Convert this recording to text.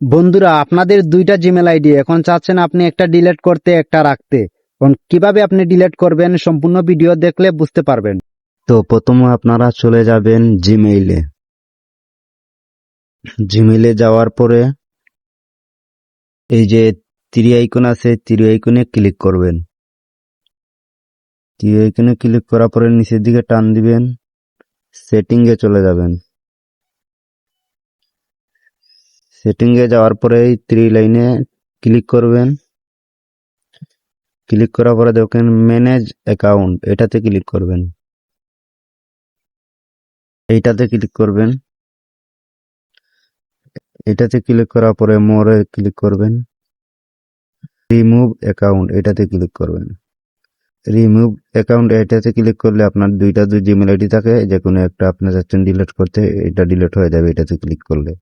বন্ধুরা, আপনাদের দুইটা জিমেল আইডি, এখন চাচ্ছেন আপনি একটা ডিলিট করতে একটা রাখতে। এখন কিভাবে আপনি ডিলিট করবেন সম্পূর্ণ ভিডিও দেখলে বুঝতে পারবেন। তো প্রথমে আপনারা চলে যাবেন জিমেইলে। জিমেইলে যাওয়ার পরে এই যে তীর আইকন আছে, তীর আইকনে ক্লিক করবেন। তীর আইকনে ক্লিক করার পরে নিচের দিকে টান দিবেন, সেটিংয়ে চলে যাবেন। সেটিংয়ে যাওয়ার পরে এই থ্রি লাইনে ক্লিক করবেন। ক্লিক করার পরে দেখেন ম্যানেজ অ্যাকাউন্ট, এটাতে ক্লিক করবেন। এইটাতে ক্লিক করবেন। এটাতে ক্লিক করার পরে মোরে ক্লিক করবেন। রিমুভ অ্যাকাউন্ট, এটাতে ক্লিক করবেন। রিমুভ অ্যাকাউন্ট এটাতে ক্লিক করলে আপনার দুই জিমেল আইডি থাকে, যে কোনো একটা আপনি চাচ্ছেন ডিলিট করতে, এটা ডিলিট হয়ে যাবে এটাতে ক্লিক করলে।